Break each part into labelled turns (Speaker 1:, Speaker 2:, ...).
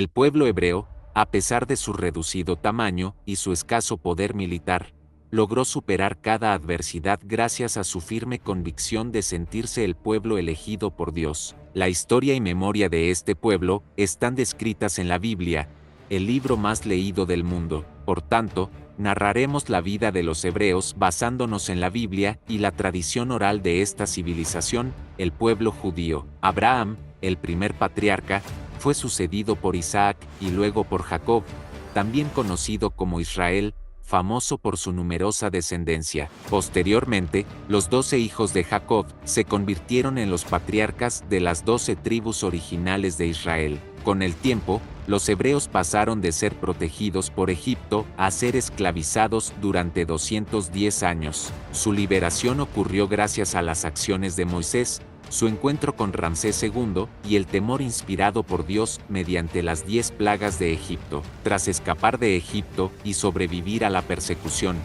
Speaker 1: El pueblo hebreo, a pesar de su reducido tamaño y su escaso poder militar, logró superar cada adversidad gracias a su firme convicción de sentirse el pueblo elegido por Dios. La historia y memoria de este pueblo están descritas en la Biblia, el libro más leído del mundo. Por tanto, narraremos la vida de los hebreos basándonos en la Biblia y la tradición oral de esta civilización, el pueblo judío. Abraham, el primer patriarca, fue sucedido por Isaac y luego por Jacob, también conocido como Israel, famoso por su numerosa descendencia. Posteriormente, los 12 hijos de Jacob se convirtieron en los patriarcas de las 12 tribus originales de Israel. Con el tiempo, los hebreos pasaron de ser protegidos por Egipto a ser esclavizados durante 210 años. Su liberación ocurrió gracias a las acciones de Moisés, su encuentro con Ramsés II y el temor inspirado por Dios mediante las 10 plagas de Egipto. Tras escapar de Egipto y sobrevivir a la persecución,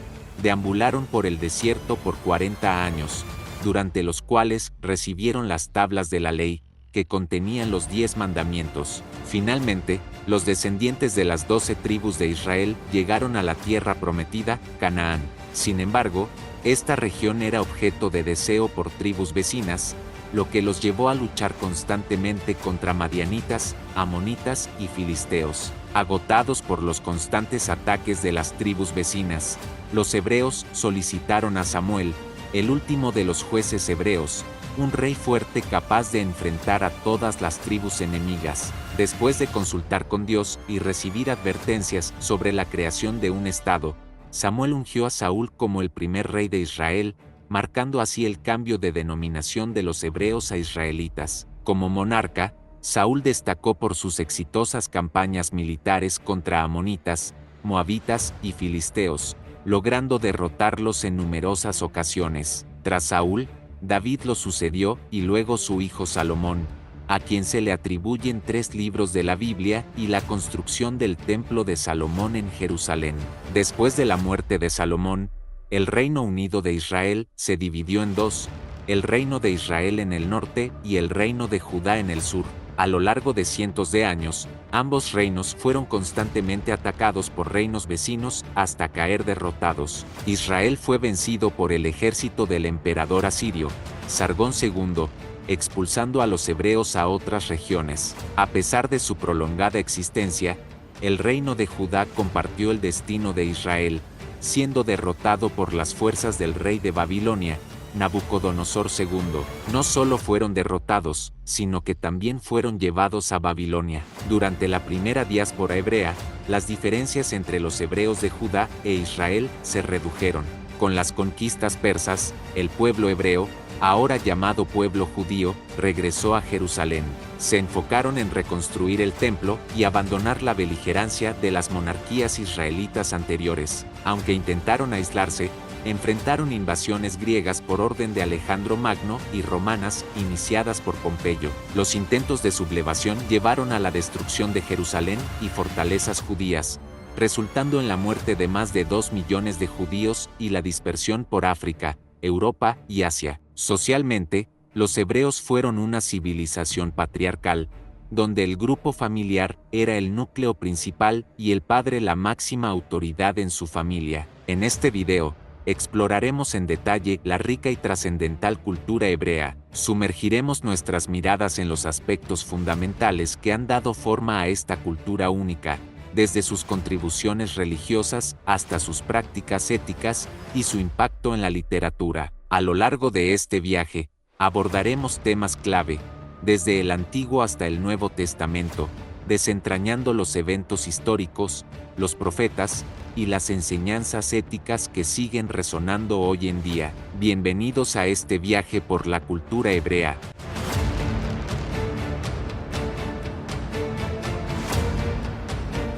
Speaker 1: deambularon por el desierto por 40 años, durante los cuales recibieron las tablas de la ley, que contenían los 10 mandamientos. Finalmente, los descendientes de las 12 tribus de Israel llegaron a la tierra prometida, Canaán. Sin embargo, esta región era objeto de deseo por tribus vecinas, lo que los llevó a luchar constantemente contra madianitas, amonitas y filisteos. Agotados por los constantes ataques de las tribus vecinas, los hebreos solicitaron a Samuel, el último de los jueces hebreos, un rey fuerte capaz de enfrentar a todas las tribus enemigas. Después de consultar con Dios y recibir advertencias sobre la creación de un estado, Samuel ungió a Saúl como el primer rey de Israel, marcando así el cambio de denominación de los hebreos a israelitas. Como monarca, Saúl destacó por sus exitosas campañas militares contra amonitas, moabitas y filisteos, logrando derrotarlos en numerosas ocasiones. Tras Saúl, David lo sucedió y luego su hijo Salomón, a quien se le atribuyen 3 libros de la Biblia y la construcción del Templo de Salomón en Jerusalén. Después de la muerte de Salomón, el Reino Unido de Israel se dividió en 2, el Reino de Israel en el norte y el Reino de Judá en el sur. A lo largo de cientos de años, ambos reinos fueron constantemente atacados por reinos vecinos hasta caer derrotados. Israel fue vencido por el ejército del emperador asirio, Sargón II, expulsando a los hebreos a otras regiones. A pesar de su prolongada existencia, el reino de Judá compartió el destino de Israel, siendo derrotado por las fuerzas del rey de Babilonia, Nabucodonosor II. No solo fueron derrotados, sino que también fueron llevados a Babilonia. Durante la primera diáspora hebrea, las diferencias entre los hebreos de Judá e Israel se redujeron. Con las conquistas persas, el pueblo hebreo, ahora llamado pueblo judío, regresó a Jerusalén. Se enfocaron en reconstruir el templo y abandonar la beligerancia de las monarquías israelitas anteriores. Aunque intentaron aislarse, enfrentaron invasiones griegas por orden de Alejandro Magno y romanas iniciadas por Pompeyo. Los intentos de sublevación llevaron a la destrucción de Jerusalén y fortalezas judías, resultando en la muerte de más de 2 millones de judíos y la dispersión por África, Europa y Asia. Socialmente, los hebreos fueron una civilización patriarcal, donde el grupo familiar era el núcleo principal y el padre la máxima autoridad en su familia. En este video, exploraremos en detalle la rica y trascendental cultura hebrea. Sumergiremos nuestras miradas en los aspectos fundamentales que han dado forma a esta cultura única, desde sus contribuciones religiosas hasta sus prácticas éticas y su impacto en la literatura. A lo largo de este viaje, abordaremos temas clave, desde el Antiguo hasta el Nuevo Testamento, desentrañando los eventos históricos, los profetas y las enseñanzas éticas que siguen resonando hoy en día. Bienvenidos a este viaje por la cultura hebrea.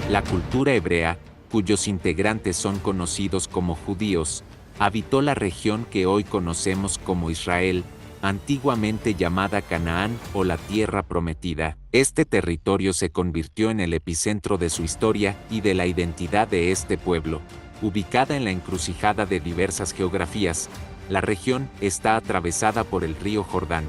Speaker 1: La cultura hebrea, cuyos integrantes son conocidos como judíos, habitó la región que hoy conocemos como Israel, antiguamente llamada Canaán o la Tierra Prometida. Este territorio se convirtió en el epicentro de su historia y de la identidad de este pueblo. Ubicada en la encrucijada de diversas geografías, la región está atravesada por el río Jordán,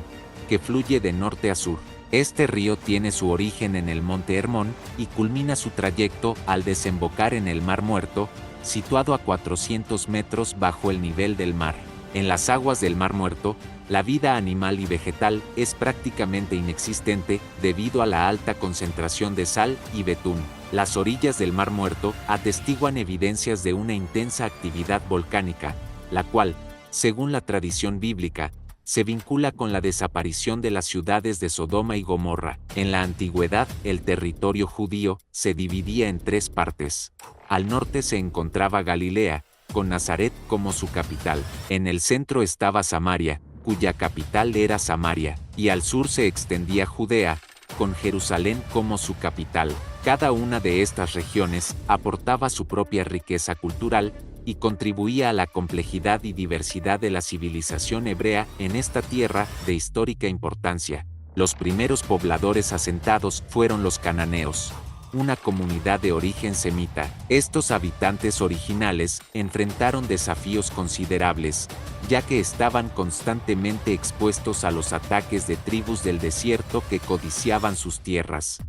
Speaker 1: que fluye de norte a sur. Este río tiene su origen en el monte Hermón y culmina su trayecto al desembocar en el Mar Muerto, situado a 400 metros bajo el nivel del mar. En las aguas del Mar Muerto, la vida animal y vegetal es prácticamente inexistente debido a la alta concentración de sal y betún. Las orillas del Mar Muerto atestiguan evidencias de una intensa actividad volcánica, la cual, según la tradición bíblica, se vincula con la desaparición de las ciudades de Sodoma y Gomorra. En la antigüedad, el territorio judío se dividía en tres partes. Al norte se encontraba Galilea, con Nazaret como su capital. En el centro estaba Samaria, cuya capital era Samaria, y al sur se extendía Judea, con Jerusalén como su capital. Cada una de estas regiones aportaba su propia riqueza cultural y contribuía a la complejidad y diversidad de la civilización hebrea en esta tierra de histórica importancia. Los primeros pobladores asentados fueron los cananeos, una comunidad de origen semita. Estos habitantes originales enfrentaron desafíos considerables, ya que estaban constantemente expuestos a los ataques de tribus del desierto que codiciaban sus tierras.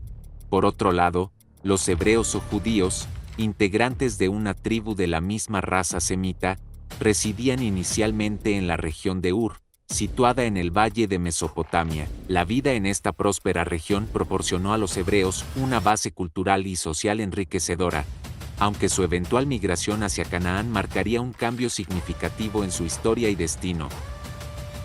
Speaker 1: Por otro lado, los hebreos o judíos, integrantes de una tribu de la misma raza semita, residían inicialmente en la región de Ur, situada en el valle de Mesopotamia. La vida en esta próspera región proporcionó a los hebreos una base cultural y social enriquecedora, aunque su eventual migración hacia Canaán marcaría un cambio significativo en su historia y destino.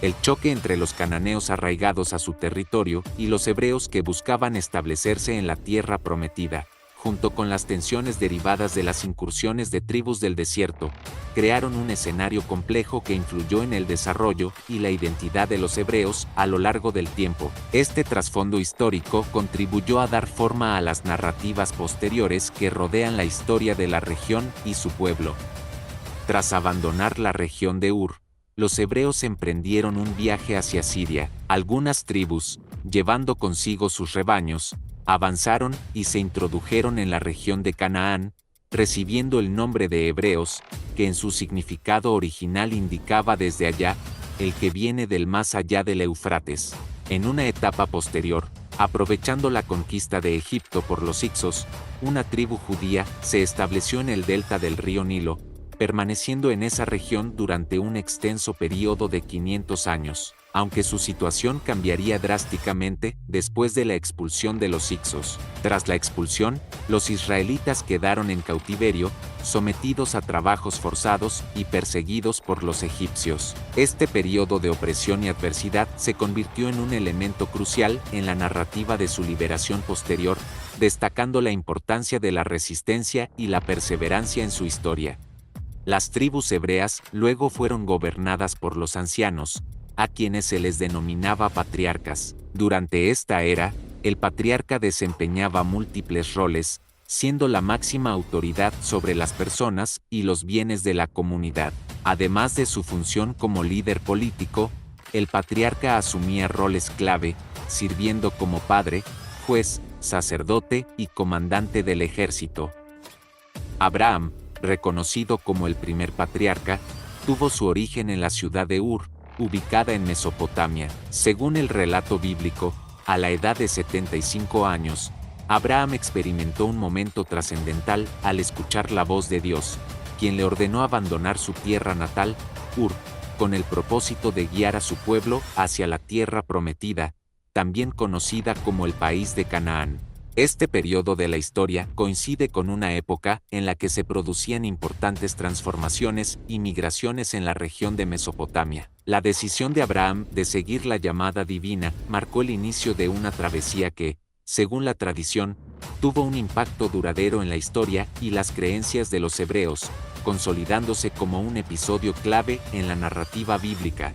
Speaker 1: El choque entre los cananeos arraigados a su territorio y los hebreos que buscaban establecerse en la tierra prometida, junto con las tensiones derivadas de las incursiones de tribus del desierto, crearon un escenario complejo que influyó en el desarrollo y la identidad de los hebreos a lo largo del tiempo. Este trasfondo histórico contribuyó a dar forma a las narrativas posteriores que rodean la historia de la región y su pueblo. Tras abandonar la región de Ur, los hebreos emprendieron un viaje hacia Siria. Algunas tribus, llevando consigo sus rebaños, avanzaron y se introdujeron en la región de Canaán, recibiendo el nombre de hebreos, que en su significado original indicaba desde allá, el que viene del más allá del Éufrates. En una etapa posterior, aprovechando la conquista de Egipto por los hicsos, una tribu judía se estableció en el delta del río Nilo, permaneciendo en esa región durante un extenso período de 500 años, aunque su situación cambiaría drásticamente después de la expulsión de los hicsos. Tras la expulsión, los israelitas quedaron en cautiverio, sometidos a trabajos forzados y perseguidos por los egipcios. Este periodo de opresión y adversidad se convirtió en un elemento crucial en la narrativa de su liberación posterior, destacando la importancia de la resistencia y la perseverancia en su historia. Las tribus hebreas luego fueron gobernadas por los ancianos, a quienes se les denominaba patriarcas. Durante esta era, el patriarca desempeñaba múltiples roles, siendo la máxima autoridad sobre las personas y los bienes de la comunidad. Además de su función como líder político, el patriarca asumía roles clave, sirviendo como padre, juez, sacerdote y comandante del ejército. Abraham, reconocido como el primer patriarca, tuvo su origen en la ciudad de Ur, ubicada en Mesopotamia. Según el relato bíblico, a la edad de 75 años, Abraham experimentó un momento trascendental al escuchar la voz de Dios, quien le ordenó abandonar su tierra natal, Ur, con el propósito de guiar a su pueblo hacia la tierra prometida, también conocida como el país de Canaán. Este periodo de la historia coincide con una época en la que se producían importantes transformaciones y migraciones en la región de Mesopotamia. La decisión de Abraham de seguir la llamada divina marcó el inicio de una travesía que, según la tradición, tuvo un impacto duradero en la historia y las creencias de los hebreos, consolidándose como un episodio clave en la narrativa bíblica.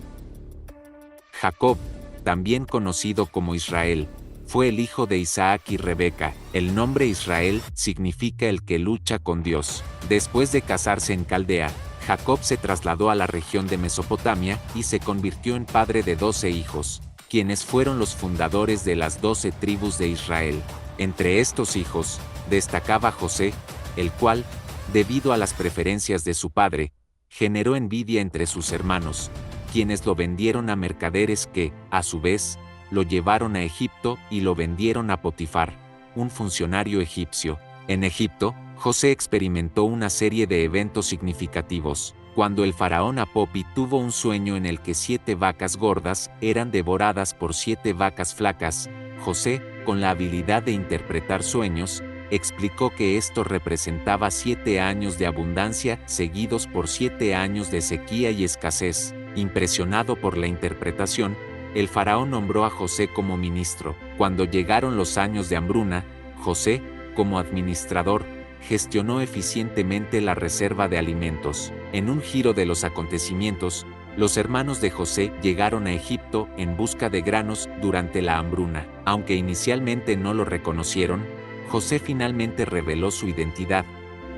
Speaker 1: Jacob, también conocido como Israel, fue el hijo de Isaac y Rebeca. El nombre Israel significa el que lucha con Dios. Después de casarse en Caldea, Jacob se trasladó a la región de Mesopotamia y se convirtió en padre de 12 hijos, quienes fueron los fundadores de las 12 tribus de Israel. Entre estos hijos, destacaba José, el cual, debido a las preferencias de su padre, generó envidia entre sus hermanos, quienes lo vendieron a mercaderes que, a su vez, lo llevaron a Egipto y lo vendieron a Potifar, un funcionario egipcio. En Egipto, José experimentó una serie de eventos significativos. Cuando el faraón Apopi tuvo un sueño en el que 7 vacas gordas eran devoradas por 7 vacas flacas, José, con la habilidad de interpretar sueños, explicó que esto representaba 7 años de abundancia seguidos por 7 años de sequía y escasez. Impresionado por la interpretación, el faraón nombró a José como ministro. Cuando llegaron los años de hambruna, José, como administrador, gestionó eficientemente la reserva de alimentos. En un giro de los acontecimientos, los hermanos de José llegaron a Egipto en busca de granos durante la hambruna. Aunque inicialmente no lo reconocieron, José finalmente reveló su identidad,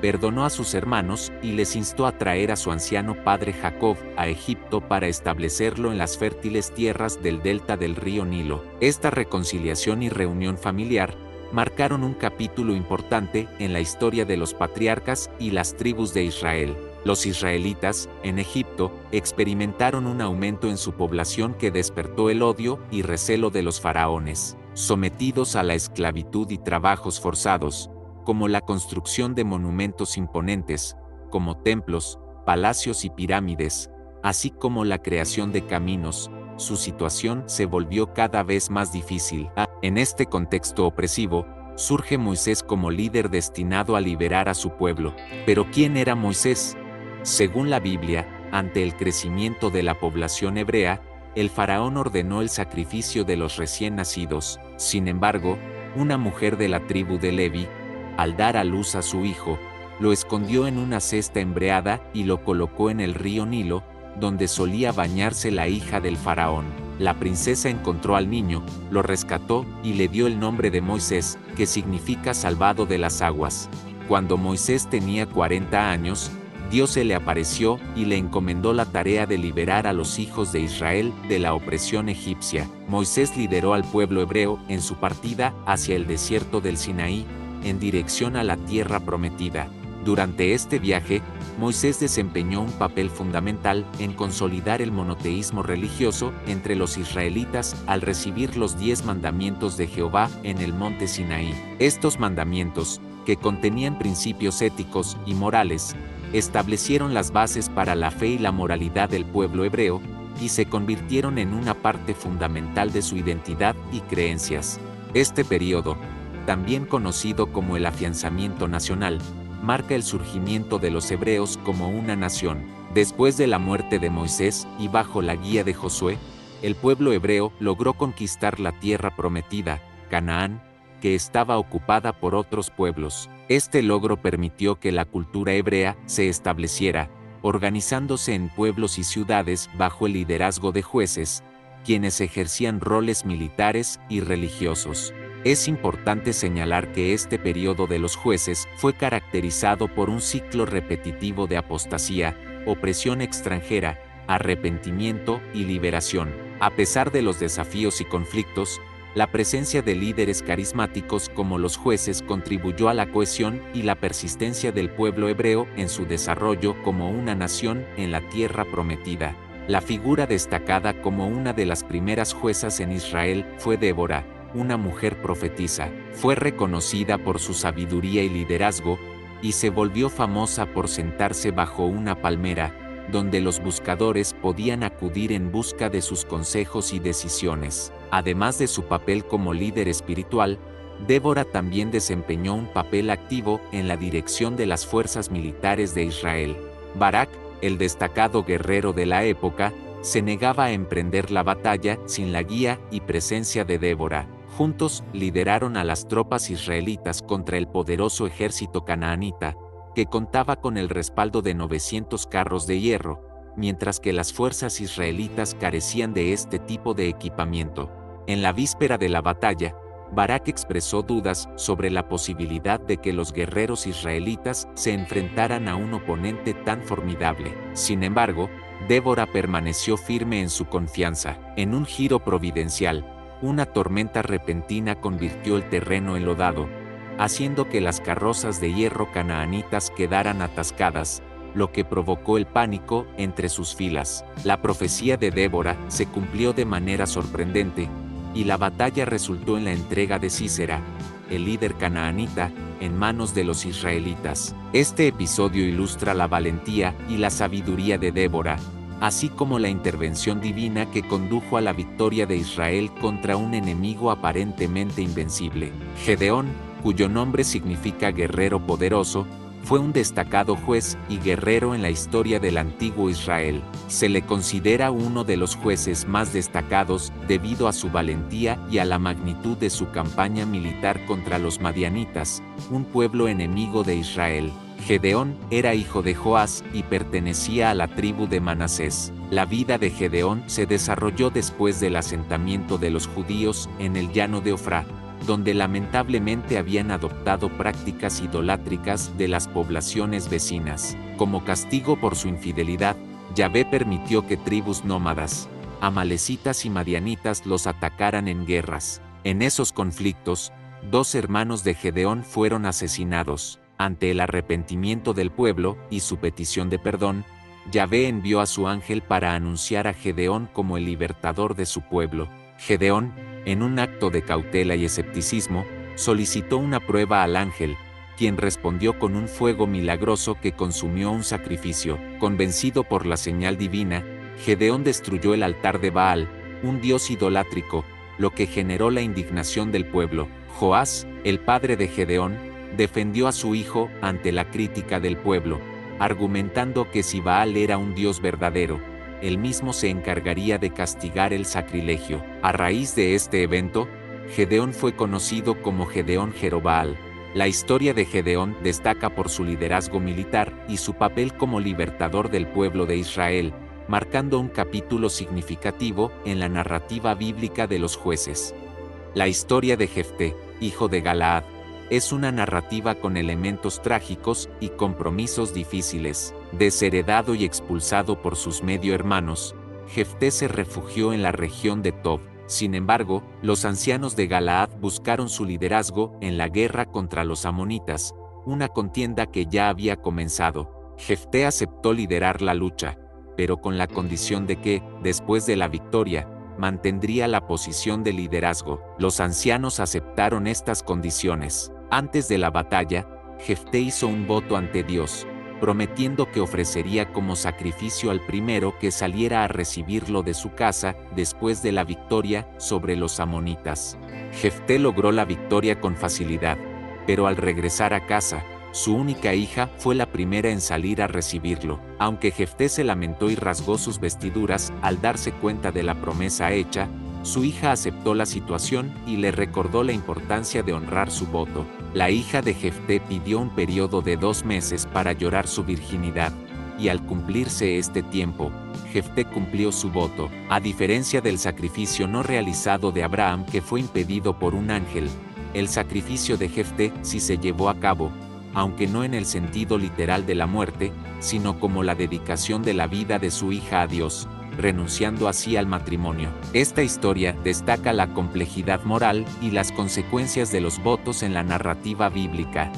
Speaker 1: perdonó a sus hermanos y les instó a traer a su anciano padre Jacob a Egipto para establecerlo en las fértiles tierras del delta del río Nilo. Esta reconciliación y reunión familiar marcaron un capítulo importante en la historia de los patriarcas y las tribus de Israel. Los israelitas, en Egipto, experimentaron un aumento en su población que despertó el odio y recelo de los faraones. Sometidos a la esclavitud y trabajos forzados, como la construcción de monumentos imponentes, como templos, palacios y pirámides, así como la creación de caminos, su situación se volvió cada vez más difícil. En este contexto opresivo, surge Moisés como líder destinado a liberar a su pueblo. Pero ¿quién era Moisés? Según la Biblia, ante el crecimiento de la población hebrea, el faraón ordenó el sacrificio de los recién nacidos. Sin embargo, una mujer de la tribu de Levi, al dar a luz a su hijo, lo escondió en una cesta embreada y lo colocó en el río Nilo, donde solía bañarse la hija del faraón. La princesa encontró al niño, lo rescató y le dio el nombre de Moisés, que significa salvado de las aguas. Cuando Moisés tenía 40 años, Dios se le apareció y le encomendó la tarea de liberar a los hijos de Israel de la opresión egipcia. Moisés lideró al pueblo hebreo en su partida hacia el desierto del Sinaí, en dirección a la tierra prometida. Durante este viaje, Moisés desempeñó un papel fundamental en consolidar el monoteísmo religioso entre los israelitas al recibir los 10 mandamientos de Jehová en el monte Sinaí. Estos mandamientos, que contenían principios éticos y morales, establecieron las bases para la fe y la moralidad del pueblo hebreo y se convirtieron en una parte fundamental de su identidad y creencias. Este período, también conocido como el afianzamiento nacional, marca el surgimiento de los hebreos como una nación. Después de la muerte de Moisés y bajo la guía de Josué, el pueblo hebreo logró conquistar la tierra prometida, Canaán, que estaba ocupada por otros pueblos. Este logro permitió que la cultura hebrea se estableciera, organizándose en pueblos y ciudades bajo el liderazgo de jueces, quienes ejercían roles militares y religiosos. Es importante señalar que este periodo de los jueces fue caracterizado por un ciclo repetitivo de apostasía, opresión extranjera, arrepentimiento y liberación. A pesar de los desafíos y conflictos, la presencia de líderes carismáticos como los jueces contribuyó a la cohesión y la persistencia del pueblo hebreo en su desarrollo como una nación en la tierra prometida. La figura destacada como una de las primeras juezas en Israel fue Débora, una mujer profetisa. Fue reconocida por su sabiduría y liderazgo, y se volvió famosa por sentarse bajo una palmera, donde los buscadores podían acudir en busca de sus consejos y decisiones. Además de su papel como líder espiritual, Débora también desempeñó un papel activo en la dirección de las fuerzas militares de Israel. Barak, el destacado guerrero de la época, se negaba a emprender la batalla sin la guía y presencia de Débora. Juntos lideraron a las tropas israelitas contra el poderoso ejército canaanita, que contaba con el respaldo de 900 carros de hierro, mientras que las fuerzas israelitas carecían de este tipo de equipamiento. En la víspera de la batalla, Barak expresó dudas sobre la posibilidad de que los guerreros israelitas se enfrentaran a un oponente tan formidable. Sin embargo, Débora permaneció firme en su confianza. En un giro providencial, una tormenta repentina convirtió el terreno enlodado, haciendo que las carrozas de hierro canaanitas quedaran atascadas, lo que provocó el pánico entre sus filas. La profecía de Débora se cumplió de manera sorprendente, y la batalla resultó en la entrega de Sísera, el líder canaanita, en manos de los israelitas. Este episodio ilustra la valentía y la sabiduría de Débora, así como la intervención divina que condujo a la victoria de Israel contra un enemigo aparentemente invencible. Gedeón, cuyo nombre significa guerrero poderoso, fue un destacado juez y guerrero en la historia del antiguo Israel. Se le considera uno de los jueces más destacados debido a su valentía y a la magnitud de su campaña militar contra los madianitas, un pueblo enemigo de Israel. Gedeón era hijo de Joás y pertenecía a la tribu de Manasés. La vida de Gedeón se desarrolló después del asentamiento de los judíos en el llano de Ofrá, donde lamentablemente habían adoptado prácticas idolátricas de las poblaciones vecinas. Como castigo por su infidelidad, Yahvé permitió que tribus nómadas, amalecitas y madianitas los atacaran en guerras. En esos conflictos, 2 hermanos de Gedeón fueron asesinados. Ante el arrepentimiento del pueblo y su petición de perdón, Yahvé envió a su ángel para anunciar a Gedeón como el libertador de su pueblo. Gedeón, en un acto de cautela y escepticismo, solicitó una prueba al ángel, quien respondió con un fuego milagroso que consumió un sacrificio. Convencido por la señal divina, Gedeón destruyó el altar de Baal, un dios idolátrico, lo que generó la indignación del pueblo. Joás, el padre de Gedeón, defendió a su hijo ante la crítica del pueblo, argumentando que si Baal era un dios verdadero, él mismo se encargaría de castigar el sacrilegio. A raíz de este evento, Gedeón fue conocido como Gedeón Jerobbaal. La historia de Gedeón destaca por su liderazgo militar y su papel como libertador del pueblo de Israel, marcando un capítulo significativo en la narrativa bíblica de los jueces. La historia de Jefté, hijo de Galaad, es una narrativa con elementos trágicos y compromisos difíciles. Desheredado y expulsado por sus medio hermanos, Jefté se refugió en la región de Tob. Sin embargo, los ancianos de Galaad buscaron su liderazgo en la guerra contra los amonitas, una contienda que ya había comenzado. Jefté aceptó liderar la lucha, pero con la condición de que, después de la victoria, mantendría la posición de liderazgo. Los ancianos aceptaron estas condiciones. Antes de la batalla, Jefté hizo un voto ante Dios, prometiendo que ofrecería como sacrificio al primero que saliera a recibirlo de su casa después de la victoria sobre los amonitas. Jefté logró la victoria con facilidad, pero al regresar a casa, su única hija fue la primera en salir a recibirlo. Aunque Jefté se lamentó y rasgó sus vestiduras al darse cuenta de la promesa hecha, su hija aceptó la situación y le recordó la importancia de honrar su voto. La hija de Jefté pidió un periodo de 2 meses para llorar su virginidad, y al cumplirse este tiempo, Jefté cumplió su voto. A diferencia del sacrificio no realizado de Abraham que fue impedido por un ángel, el sacrificio de Jefté sí se llevó a cabo, aunque no en el sentido literal de la muerte, sino como la dedicación de la vida de su hija a Dios, renunciando así al matrimonio. Esta historia destaca la complejidad moral y las consecuencias de los votos en la narrativa bíblica.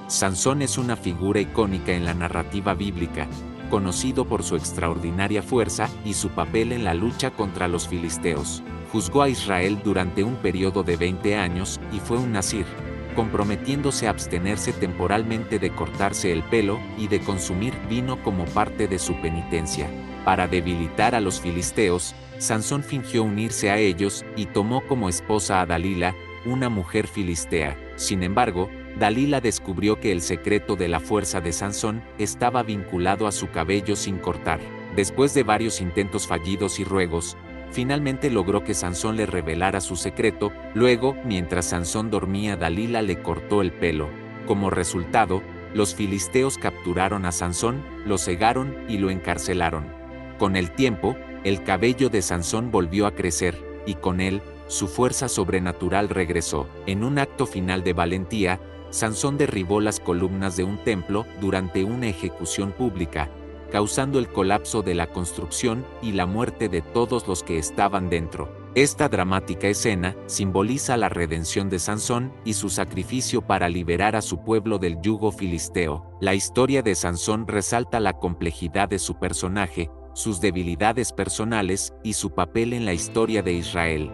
Speaker 1: Sansón es una figura icónica en la narrativa bíblica, conocido por su extraordinaria fuerza y su papel en la lucha contra los filisteos. Juzgó a Israel durante un periodo de 20 años y fue un nazir, comprometiéndose a abstenerse temporalmente de cortarse el pelo y de consumir vino como parte de su penitencia. Para debilitar a los filisteos, Sansón fingió unirse a ellos y tomó como esposa a Dalila, una mujer filistea. Sin embargo, Dalila descubrió que el secreto de la fuerza de Sansón estaba vinculado a su cabello sin cortar. Después de varios intentos fallidos y ruegos, finalmente logró que Sansón le revelara su secreto. Luego, mientras Sansón dormía, Dalila le cortó el pelo. Como resultado, los filisteos capturaron a Sansón, lo cegaron y lo encarcelaron. Con el tiempo, el cabello de Sansón volvió a crecer, y con él, su fuerza sobrenatural regresó. En un acto final de valentía, Sansón derribó las columnas de un templo durante una ejecución pública, causando el colapso de la construcción y la muerte de todos los que estaban dentro. Esta dramática escena simboliza la redención de Sansón y su sacrificio para liberar a su pueblo del yugo filisteo. La historia de Sansón resalta la complejidad de su personaje, sus debilidades personales y su papel en la historia de Israel.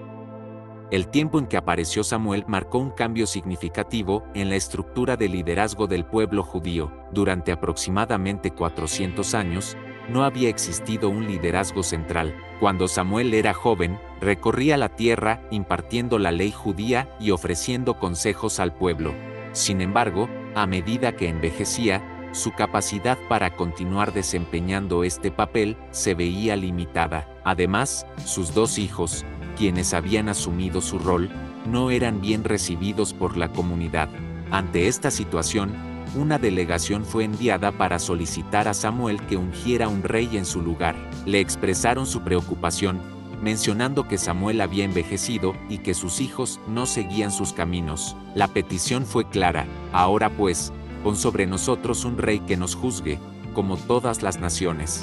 Speaker 1: El tiempo en que apareció Samuel marcó un cambio significativo en la estructura de liderazgo del pueblo judío. Durante aproximadamente 400 años, no había existido un liderazgo central. Cuando Samuel era joven, recorría la tierra impartiendo la ley judía y ofreciendo consejos al pueblo. Sin embargo, a medida que envejecía, su capacidad para continuar desempeñando este papel se veía limitada. Además, sus dos hijos, quienes habían asumido su rol, no eran bien recibidos por la comunidad. Ante esta situación, una delegación fue enviada para solicitar a Samuel que ungiera un rey en su lugar. Le expresaron su preocupación, mencionando que Samuel había envejecido y que sus hijos no seguían sus caminos. La petición fue clara: ahora pues, pon sobre nosotros un rey que nos juzgue, como todas las naciones.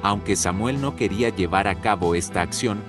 Speaker 1: Aunque Samuel no quería llevar a cabo esta acción,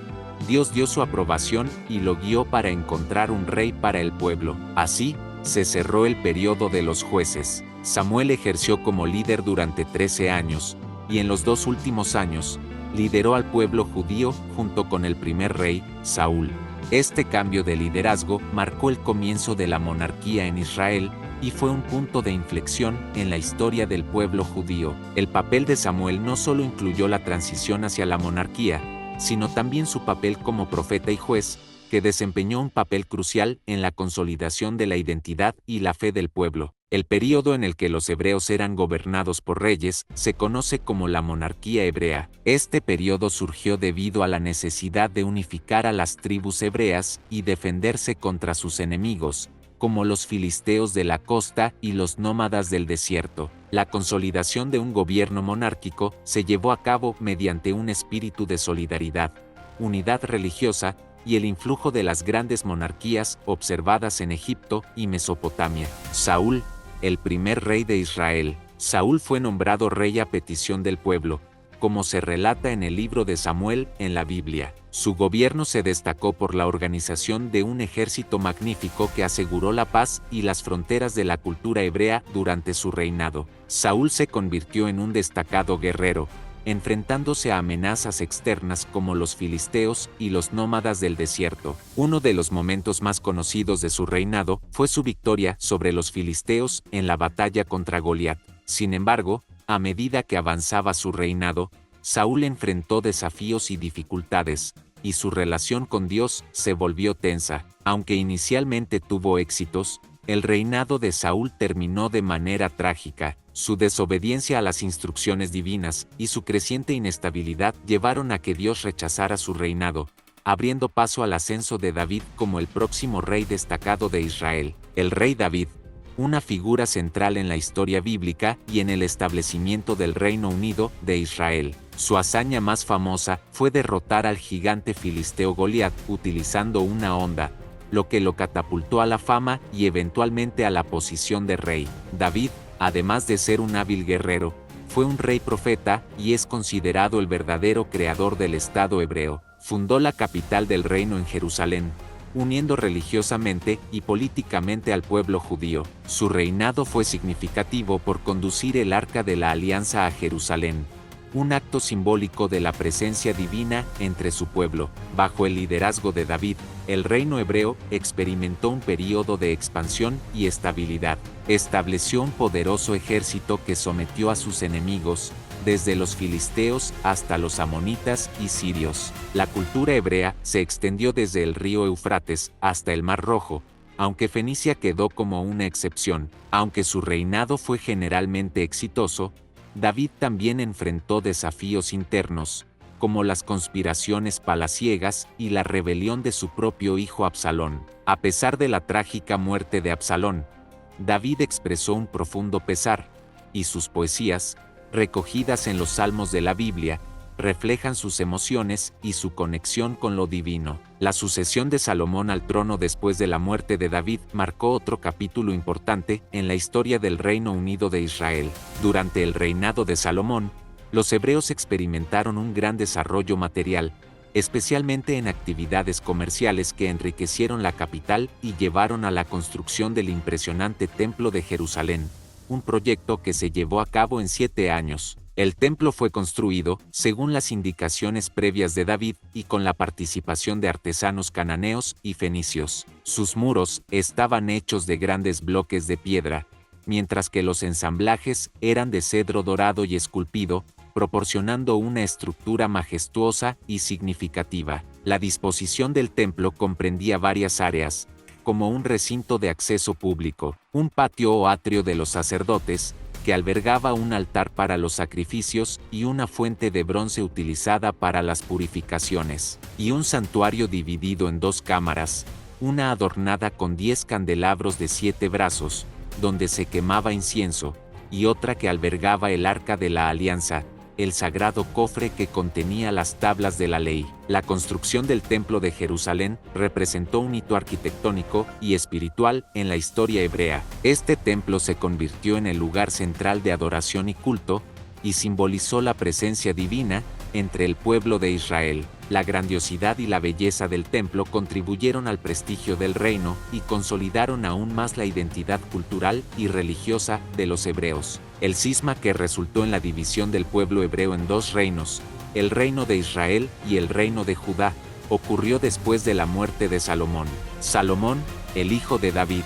Speaker 1: Dios dio su aprobación y lo guió para encontrar un rey para el pueblo. Así, se cerró el periodo de los jueces. Samuel ejerció como líder durante 13 años, y en los 2 últimos años, lideró al pueblo judío junto con el primer rey, Saúl. Este cambio de liderazgo marcó el comienzo de la monarquía en Israel, y fue un punto de inflexión en la historia del pueblo judío. El papel de Samuel no solo incluyó la transición hacia la monarquía, sino también su papel como profeta y juez, que desempeñó un papel crucial en la consolidación de la identidad y la fe del pueblo. El período en el que los hebreos eran gobernados por reyes se conoce como la monarquía hebrea. Este período surgió debido a la necesidad de unificar a las tribus hebreas y defenderse contra sus enemigos, como los filisteos de la costa y los nómadas del desierto. La consolidación de un gobierno monárquico se llevó a cabo mediante un espíritu de solidaridad, unidad religiosa y el influjo de las grandes monarquías observadas en Egipto y Mesopotamia. Saúl, el primer rey de Israel. Saúl fue nombrado rey a petición del pueblo, como se relata en el libro de Samuel en la Biblia. Su gobierno se destacó por la organización de un ejército magnífico que aseguró la paz y las fronteras de la cultura hebrea durante su reinado. Saúl se convirtió en un destacado guerrero, enfrentándose a amenazas externas como los filisteos y los nómadas del desierto. Uno de los momentos más conocidos de su reinado fue su victoria sobre los filisteos en la batalla contra Goliat. Sin embargo, a medida que avanzaba su reinado, Saúl enfrentó desafíos y dificultades, y su relación con Dios se volvió tensa. Aunque inicialmente tuvo éxitos, el reinado de Saúl terminó de manera trágica. Su desobediencia a las instrucciones divinas y su creciente inestabilidad llevaron a que Dios rechazara su reinado, abriendo paso al ascenso de David como el próximo rey destacado de Israel. El rey David, una figura central en la historia bíblica y en el establecimiento del Reino Unido de Israel. Su hazaña más famosa fue derrotar al gigante filisteo Goliat utilizando una honda, lo que lo catapultó a la fama y eventualmente a la posición de rey. David, además de ser un hábil guerrero, fue un rey profeta y es considerado el verdadero creador del Estado hebreo. Fundó la capital del reino en Jerusalén, uniendo religiosamente y políticamente al pueblo judío. Su reinado fue significativo por conducir el Arca de la Alianza a Jerusalén, un acto simbólico de la presencia divina entre su pueblo. Bajo el liderazgo de David, el reino hebreo experimentó un período de expansión y estabilidad. Estableció un poderoso ejército que sometió a sus enemigos, desde los filisteos hasta los amonitas y sirios. La cultura hebrea se extendió desde el río Éufrates hasta el Mar Rojo, aunque Fenicia quedó como una excepción. Aunque su reinado fue generalmente exitoso, David también enfrentó desafíos internos, como las conspiraciones palaciegas y la rebelión de su propio hijo Absalón. A pesar de la trágica muerte de Absalón, David expresó un profundo pesar, y sus poesías, recogidas en los Salmos de la Biblia, reflejan sus emociones y su conexión con lo divino. La sucesión de Salomón al trono después de la muerte de David marcó otro capítulo importante en la historia del Reino Unido de Israel. Durante el reinado de Salomón, los hebreos experimentaron un gran desarrollo material, especialmente en actividades comerciales que enriquecieron la capital y llevaron a la construcción del impresionante Templo de Jerusalén, un proyecto que se llevó a cabo en 7 años. El templo fue construido, según las indicaciones previas de David, y con la participación de artesanos cananeos y fenicios. Sus muros estaban hechos de grandes bloques de piedra, mientras que los ensamblajes eran de cedro dorado y esculpido, proporcionando una estructura majestuosa y significativa. La disposición del templo comprendía varias áreas, como un recinto de acceso público, un patio o atrio de los sacerdotes, que albergaba un altar para los sacrificios y una fuente de bronce utilizada para las purificaciones, y un santuario dividido en 2 cámaras, una adornada con 10 candelabros de 7 brazos, donde se quemaba incienso, y otra que albergaba el Arca de la Alianza, el sagrado cofre que contenía las tablas de la ley. La construcción del Templo de Jerusalén representó un hito arquitectónico y espiritual en la historia hebrea. Este templo se convirtió en el lugar central de adoración y culto, y simbolizó la presencia divina entre el pueblo de Israel. La grandiosidad y la belleza del templo contribuyeron al prestigio del reino y consolidaron aún más la identidad cultural y religiosa de los hebreos. El cisma que resultó en la división del pueblo hebreo en 2 reinos, el reino de Israel y el reino de Judá, ocurrió después de la muerte de Salomón. Salomón, el hijo de David,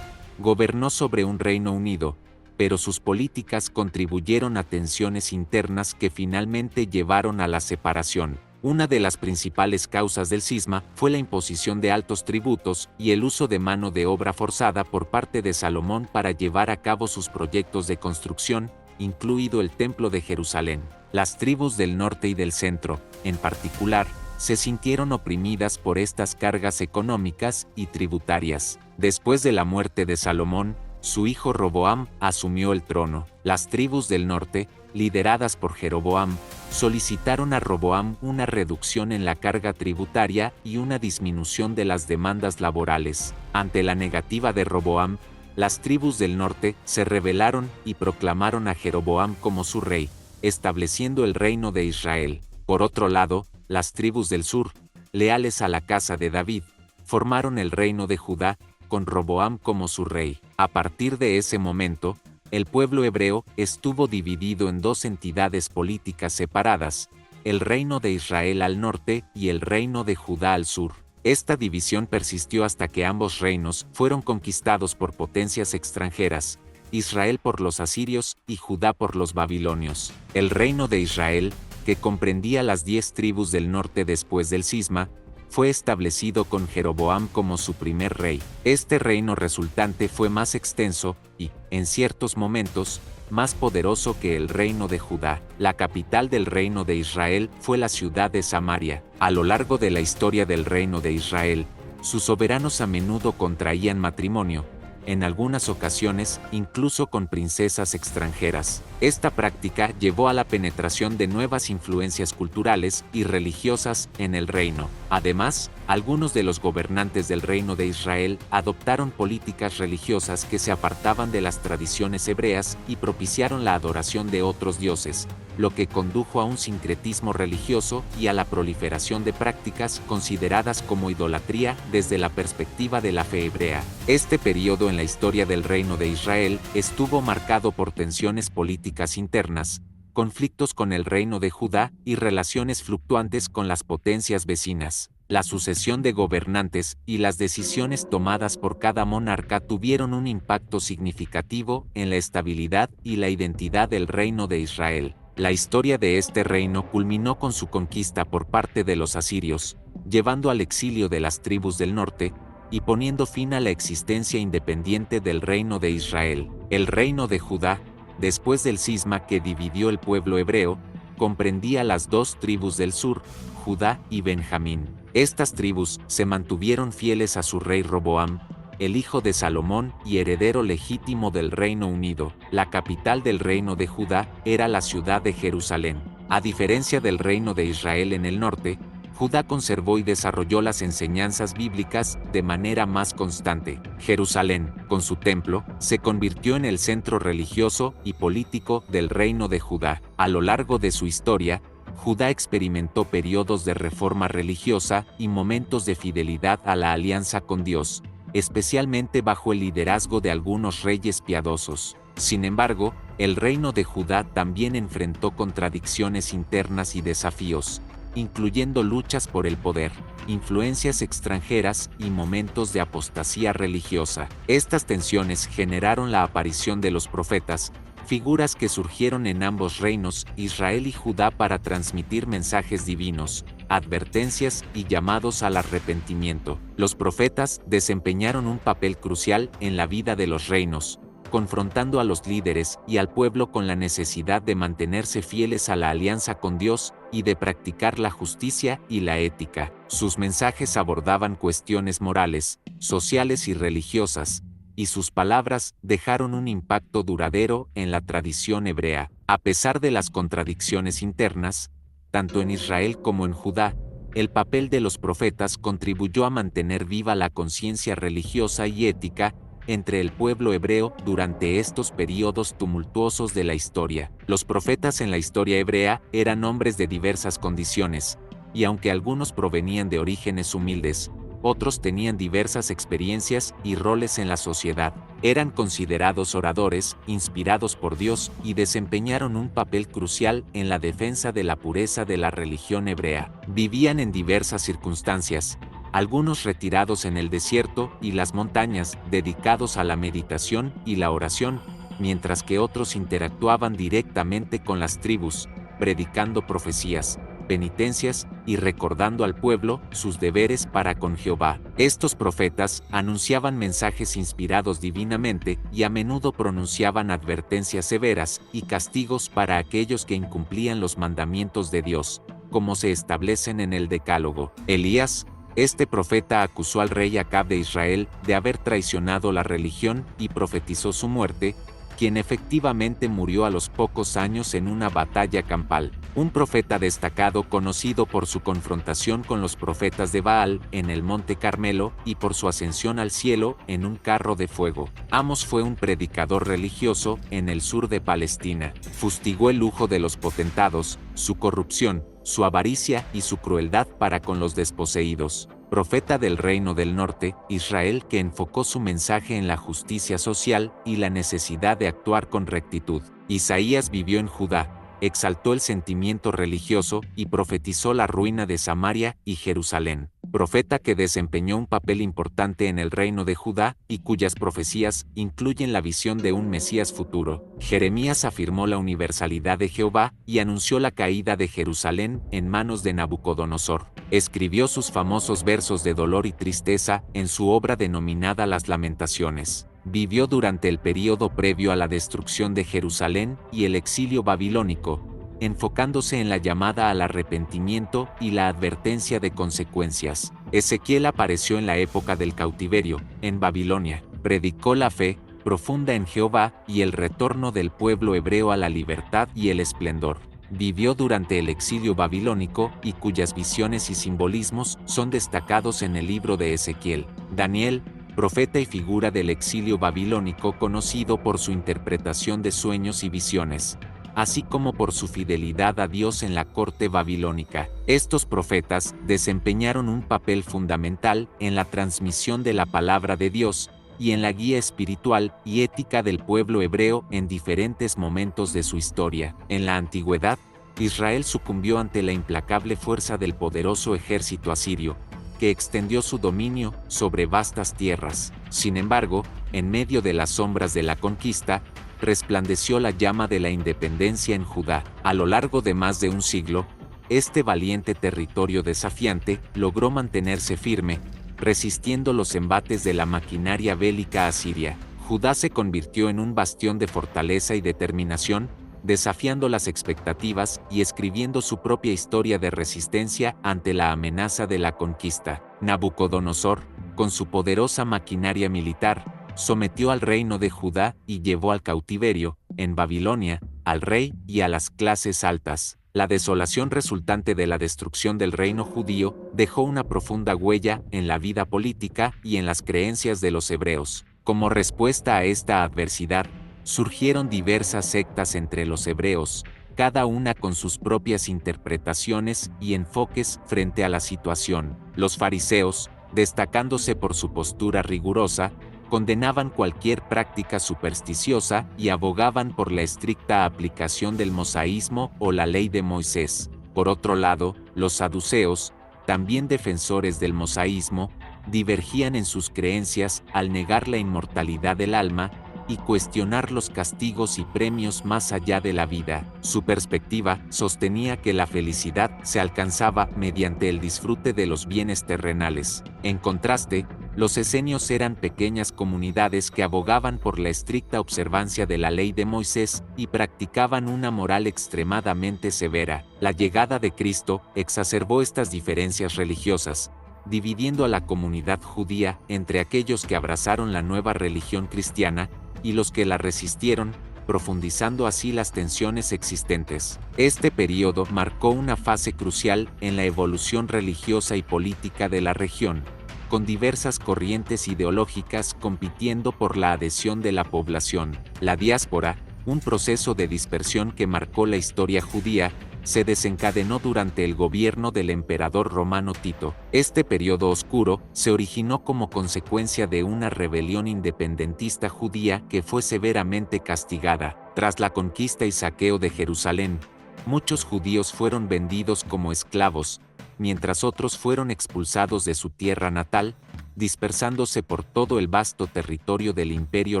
Speaker 1: gobernó sobre un reino unido, pero sus políticas contribuyeron a tensiones internas que finalmente llevaron a la separación. Una de las principales causas del cisma fue la imposición de altos tributos y el uso de mano de obra forzada por parte de Salomón para llevar a cabo sus proyectos de construcción, incluido el Templo de Jerusalén. Las tribus del norte y del centro, en particular, se sintieron oprimidas por estas cargas económicas y tributarias. Después de la muerte de Salomón, su hijo Roboam asumió el trono. Las tribus del norte, lideradas por Jeroboam, solicitaron a Roboam una reducción en la carga tributaria y una disminución de las demandas laborales. Ante la negativa de Roboam, las tribus del norte se rebelaron y proclamaron a Jeroboam como su rey, estableciendo el reino de Israel. Por otro lado, las tribus del sur, leales a la casa de David, formaron el reino de Judá, con Roboam como su rey. A partir de ese momento, el pueblo hebreo estuvo dividido en 2 entidades políticas separadas, el reino de Israel al norte y el reino de Judá al sur. Esta división persistió hasta que ambos reinos fueron conquistados por potencias extranjeras, Israel por los asirios y Judá por los babilonios. El reino de Israel, que comprendía las 10 tribus del norte después del cisma, fue establecido con Jeroboam como su primer rey. Este reino resultante fue más extenso y, en ciertos momentos, más poderoso que el reino de Judá. La capital del reino de Israel fue la ciudad de Samaria. A lo largo de la historia del reino de Israel, sus soberanos a menudo contraían matrimonio, en algunas ocasiones incluso con princesas extranjeras. Esta práctica llevó a la penetración de nuevas influencias culturales y religiosas en el reino. Además, algunos de los gobernantes del reino de Israel adoptaron políticas religiosas que se apartaban de las tradiciones hebreas y propiciaron la adoración de otros dioses, lo que condujo a un sincretismo religioso y a la proliferación de prácticas consideradas como idolatría desde la perspectiva de la fe hebrea. Este periodo en la historia del reino de Israel estuvo marcado por tensiones políticas internas, conflictos con el reino de Judá y relaciones fluctuantes con las potencias vecinas. La sucesión de gobernantes y las decisiones tomadas por cada monarca tuvieron un impacto significativo en la estabilidad y la identidad del reino de Israel. La historia de este reino culminó con su conquista por parte de los asirios, llevando al exilio de las tribus del norte y poniendo fin a la existencia independiente del reino de Israel. El reino de Judá, después del cisma que dividió el pueblo hebreo, comprendía las 2 tribus del sur, Judá y Benjamín. Estas tribus se mantuvieron fieles a su rey Roboam, el hijo de Salomón y heredero legítimo del Reino Unido. La capital del reino de Judá era la ciudad de Jerusalén. A diferencia del reino de Israel en el norte, Judá conservó y desarrolló las enseñanzas bíblicas de manera más constante. Jerusalén, con su templo, se convirtió en el centro religioso y político del reino de Judá. A lo largo de su historia, Judá experimentó periodos de reforma religiosa y momentos de fidelidad a la alianza con Dios, especialmente bajo el liderazgo de algunos reyes piadosos. Sin embargo, El reino de Judá también enfrentó contradicciones internas y desafíos, incluyendo luchas por el poder, influencias extranjeras y momentos de apostasía religiosa. Estas tensiones generaron la aparición de los profetas, figuras que surgieron en ambos reinos, Israel y Judá, para transmitir mensajes divinos, advertencias y llamados al arrepentimiento. Los profetas desempeñaron un papel crucial en la vida de los reinos, confrontando a los líderes y al pueblo con la necesidad de mantenerse fieles a la alianza con Dios y de practicar la justicia y la ética. Sus mensajes abordaban cuestiones morales, sociales y religiosas, y sus palabras dejaron un impacto duradero en la tradición hebrea. A pesar de las contradicciones internas, tanto en Israel como en Judá, el papel de los profetas contribuyó a mantener viva la conciencia religiosa y ética entre el pueblo hebreo durante estos periodos tumultuosos de la historia. Los profetas en la historia hebrea eran hombres de diversas condiciones, y aunque algunos provenían de orígenes humildes, otros tenían diversas experiencias y roles en la sociedad. Eran considerados oradores, inspirados por Dios, y desempeñaron un papel crucial en la defensa de la pureza de la religión hebrea. Vivían en diversas circunstancias, algunos retirados en el desierto y las montañas, dedicados a la meditación y la oración, mientras que otros interactuaban directamente con las tribus, predicando profecías, penitencias y recordando al pueblo sus deberes para con Jehová. Estos profetas anunciaban mensajes inspirados divinamente y a menudo pronunciaban advertencias severas y castigos para aquellos que incumplían los mandamientos de Dios, como se establecen en el Decálogo. Elías, este profeta, acusó al rey Acab de Israel de haber traicionado la religión y profetizó su muerte, quien efectivamente murió a los pocos años en una batalla campal. Un profeta destacado conocido por su confrontación con los profetas de Baal en el Monte Carmelo y por su ascensión al cielo en un carro de fuego. Amos fue un predicador religioso en el sur de Palestina. Fustigó el lujo de los potentados, su corrupción, su avaricia y su crueldad para con los desposeídos. Profeta del reino del norte, Israel, que enfocó su mensaje en la justicia social y la necesidad de actuar con rectitud. Isaías vivió en Judá, exaltó el sentimiento religioso y profetizó la ruina de Samaria y Jerusalén. Profeta que desempeñó un papel importante en el reino de Judá y cuyas profecías incluyen la visión de un Mesías futuro. Jeremías afirmó la universalidad de Jehová y anunció la caída de Jerusalén en manos de Nabucodonosor. Escribió sus famosos versos de dolor y tristeza en su obra denominada Las Lamentaciones. Vivió durante el período previo a la destrucción de Jerusalén y el exilio babilónico, enfocándose en la llamada al arrepentimiento y la advertencia de consecuencias. Ezequiel apareció en la época del cautiverio, en Babilonia. Predicó la fe profunda en Jehová y el retorno del pueblo hebreo a la libertad y el esplendor. Vivió durante el exilio babilónico y cuyas visiones y simbolismos son destacados en el libro de Ezequiel. Daniel, profeta y figura del exilio babilónico, conocido por su interpretación de sueños y visiones, así como por su fidelidad a Dios en la corte babilónica. Estos profetas desempeñaron un papel fundamental en la transmisión de la palabra de Dios y en la guía espiritual y ética del pueblo hebreo en diferentes momentos de su historia. En la antigüedad, Israel sucumbió ante la implacable fuerza del poderoso ejército asirio, que extendió su dominio sobre vastas tierras. Sin embargo, en medio de las sombras de la conquista, resplandeció la llama de la independencia en Judá. A lo largo de más de un siglo, este valiente territorio desafiante logró mantenerse firme, resistiendo los embates de la maquinaria bélica asiria. Judá se convirtió en un bastión de fortaleza y determinación, desafiando las expectativas y escribiendo su propia historia de resistencia ante la amenaza de la conquista. Nabucodonosor, con su poderosa maquinaria militar, sometió al reino de Judá y llevó al cautiverio, en Babilonia, al rey y a las clases altas. La desolación resultante de la destrucción del reino judío dejó una profunda huella en la vida política y en las creencias de los hebreos. Como respuesta a esta adversidad, surgieron diversas sectas entre los hebreos, cada una con sus propias interpretaciones y enfoques frente a la situación. Los fariseos, destacándose por su postura rigurosa, condenaban cualquier práctica supersticiosa y abogaban por la estricta aplicación del mosaísmo o la ley de Moisés. Por otro lado, los saduceos, también defensores del mosaísmo, divergían en sus creencias al negar la inmortalidad del alma y cuestionar los castigos y premios más allá de la vida. Su perspectiva sostenía que la felicidad se alcanzaba mediante el disfrute de los bienes terrenales. En contraste, los esenios eran pequeñas comunidades que abogaban por la estricta observancia de la ley de Moisés y practicaban una moral extremadamente severa. La llegada de Cristo exacerbó estas diferencias religiosas, dividiendo a la comunidad judía entre aquellos que abrazaron la nueva religión cristiana y los que la resistieron, profundizando así las tensiones existentes. Este período marcó una fase crucial en la evolución religiosa y política de la región, con diversas corrientes ideológicas compitiendo por la adhesión de la población. La diáspora, un proceso de dispersión que marcó la historia judía, se desencadenó durante el gobierno del emperador romano Tito. Este periodo oscuro se originó como consecuencia de una rebelión independentista judía que fue severamente castigada. Tras la conquista y saqueo de Jerusalén, muchos judíos fueron vendidos como esclavos, mientras otros fueron expulsados de su tierra natal, dispersándose por todo el vasto territorio del Imperio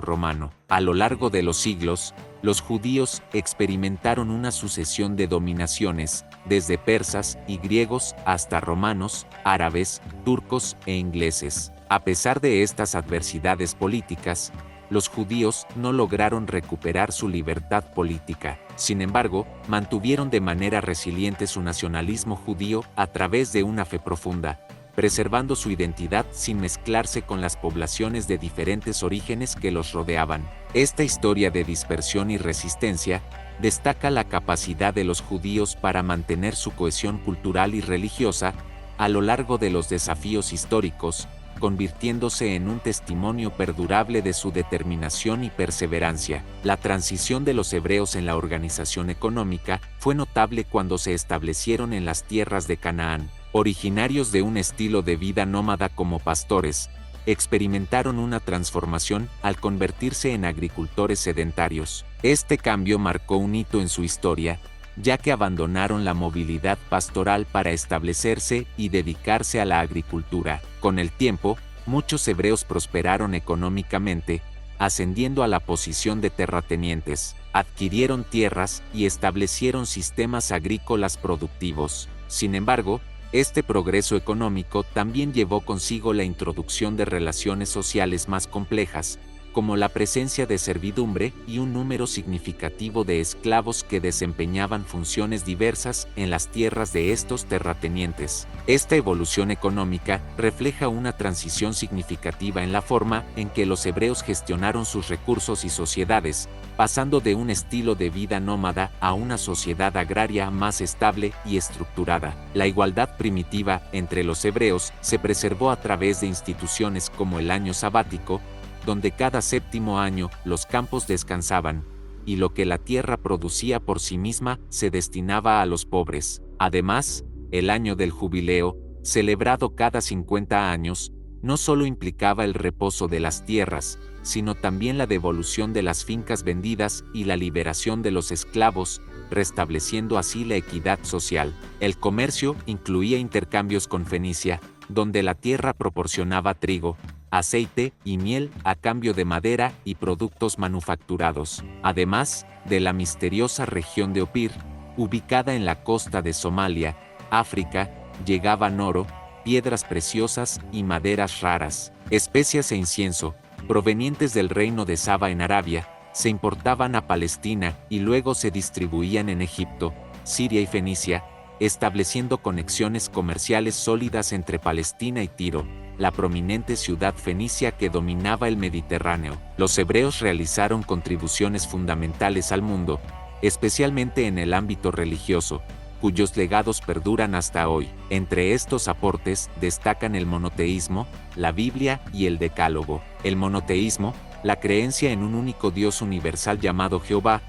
Speaker 1: Romano. A lo largo de los siglos, los judíos experimentaron una sucesión de dominaciones, desde persas y griegos hasta romanos, árabes, turcos e ingleses. A pesar de estas adversidades políticas, los judíos no lograron recuperar su libertad política. Sin embargo, mantuvieron de manera resiliente su nacionalismo judío a través de una fe profunda, preservando su identidad sin mezclarse con las poblaciones de diferentes orígenes que los rodeaban. Esta historia de dispersión y resistencia destaca la capacidad de los judíos para mantener su cohesión cultural y religiosa a lo largo de los desafíos históricos, convirtiéndose en un testimonio perdurable de su determinación y perseverancia. La transición de los hebreos en la organización económica fue notable cuando se establecieron en las tierras de Canaán. Originarios de un estilo de vida nómada como pastores, experimentaron una transformación al convertirse en agricultores sedentarios. Este cambio marcó un hito en su historia, ya que abandonaron la movilidad pastoral para establecerse y dedicarse a la agricultura. Con el tiempo, muchos hebreos prosperaron económicamente, ascendiendo a la posición de terratenientes, adquirieron tierras y establecieron sistemas agrícolas productivos. Sin embargo, este progreso económico también llevó consigo la introducción de relaciones sociales más complejas, como la presencia de servidumbre y un número significativo de esclavos que desempeñaban funciones diversas en las tierras de estos terratenientes. Esta evolución económica refleja una transición significativa en la forma en que los hebreos gestionaron sus recursos y sociedades, pasando de un estilo de vida nómada a una sociedad agraria más estable y estructurada. La igualdad primitiva entre los hebreos se preservó a través de instituciones como el año sabático, donde cada séptimo año los campos descansaban, y lo que la tierra producía por sí misma se destinaba a los pobres. Además, el año del jubileo, celebrado cada 50 años, no solo implicaba el reposo de las tierras, sino también la devolución de las fincas vendidas y la liberación de los esclavos, restableciendo así la equidad social. El comercio incluía intercambios con Fenicia, donde la tierra proporcionaba trigo, aceite y miel a cambio de madera y productos manufacturados, además de la misteriosa región de Opir, ubicada en la costa de Somalia, África, llegaban oro, piedras preciosas y maderas raras. Especias e incienso, provenientes del reino de Saba en Arabia, se importaban a Palestina y luego se distribuían en Egipto, Siria y Fenicia, estableciendo conexiones comerciales sólidas entre Palestina y Tiro, la prominente ciudad fenicia que dominaba el Mediterráneo. Los hebreos realizaron contribuciones fundamentales al mundo, especialmente en el ámbito religioso, cuyos legados perduran hasta hoy. Entre estos aportes destacan el monoteísmo, la Biblia y el Decálogo. El monoteísmo, la creencia en un único Dios universal llamado Jehová,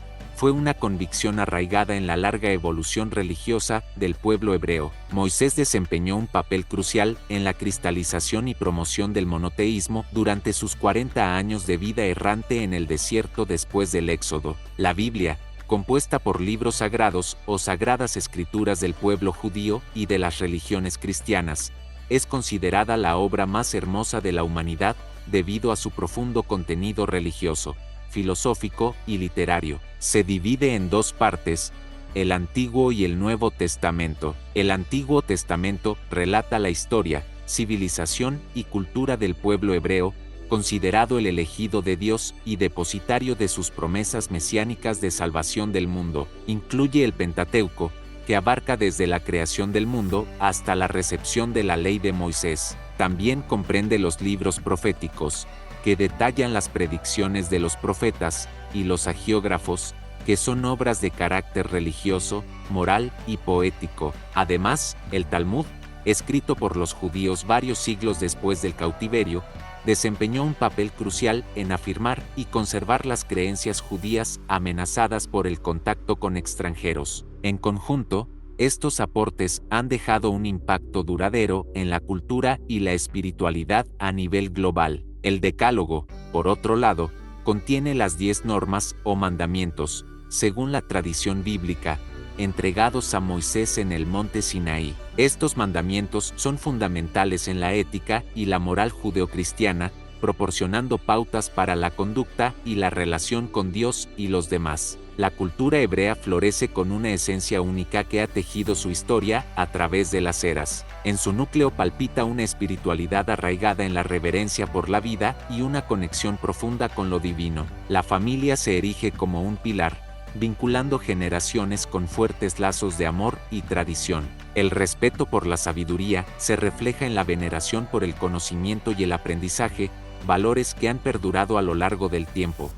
Speaker 1: fue una convicción arraigada en la larga evolución religiosa del pueblo hebreo. Moisés desempeñó un papel crucial en la cristalización y promoción del monoteísmo durante sus 40 años de vida errante en el desierto después del Éxodo. La Biblia, compuesta por libros sagrados o sagradas escrituras del pueblo judío y de las religiones cristianas, es considerada la obra más hermosa de la humanidad debido a su profundo contenido religioso, filosófico y literario. Se divide en dos partes, el Antiguo y el Nuevo Testamento. El Antiguo Testamento relata la historia, civilización y cultura del pueblo hebreo, considerado el elegido de Dios y depositario de sus promesas mesiánicas de salvación del mundo. Incluye el Pentateuco, que abarca desde la creación del mundo hasta la recepción de la ley de Moisés. También comprende los libros proféticos, que detallan las predicciones de los profetas, y los hagiógrafos, que son obras de carácter religioso, moral y poético. Además, el Talmud, escrito por los judíos varios siglos después del cautiverio, desempeñó un papel crucial en afirmar y conservar las creencias judías amenazadas por el contacto con extranjeros. En conjunto, estos aportes han dejado un impacto duradero en la cultura y la espiritualidad a nivel global. El Decálogo, por otro lado, contiene las 10 normas o mandamientos, según la tradición bíblica, entregados a Moisés en el monte Sinaí. Estos mandamientos son fundamentales en la ética y la moral judeocristiana, proporcionando pautas para la conducta y la relación con Dios y los demás. La cultura hebrea florece con una esencia única que ha tejido su historia a través de las eras. En su núcleo palpita una espiritualidad arraigada en la reverencia por la vida y una conexión profunda con lo divino. La familia se erige como un pilar, vinculando generaciones con fuertes lazos de amor y tradición. El respeto por la sabiduría se refleja en la veneración por el conocimiento y el aprendizaje, valores que han perdurado a lo largo del tiempo.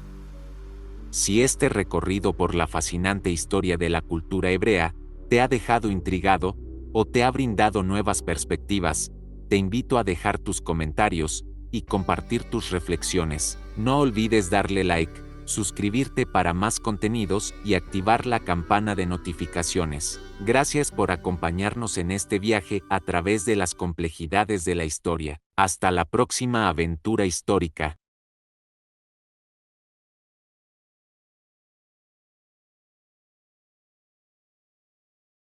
Speaker 1: Si este recorrido por la fascinante historia de la cultura hebrea te ha dejado intrigado o te ha brindado nuevas perspectivas, te invito a dejar tus comentarios y compartir tus reflexiones. No olvides darle like, suscribirte para más contenidos y activar la campana de notificaciones. Gracias por acompañarnos en este viaje a través de las complejidades de la historia. Hasta la próxima aventura histórica.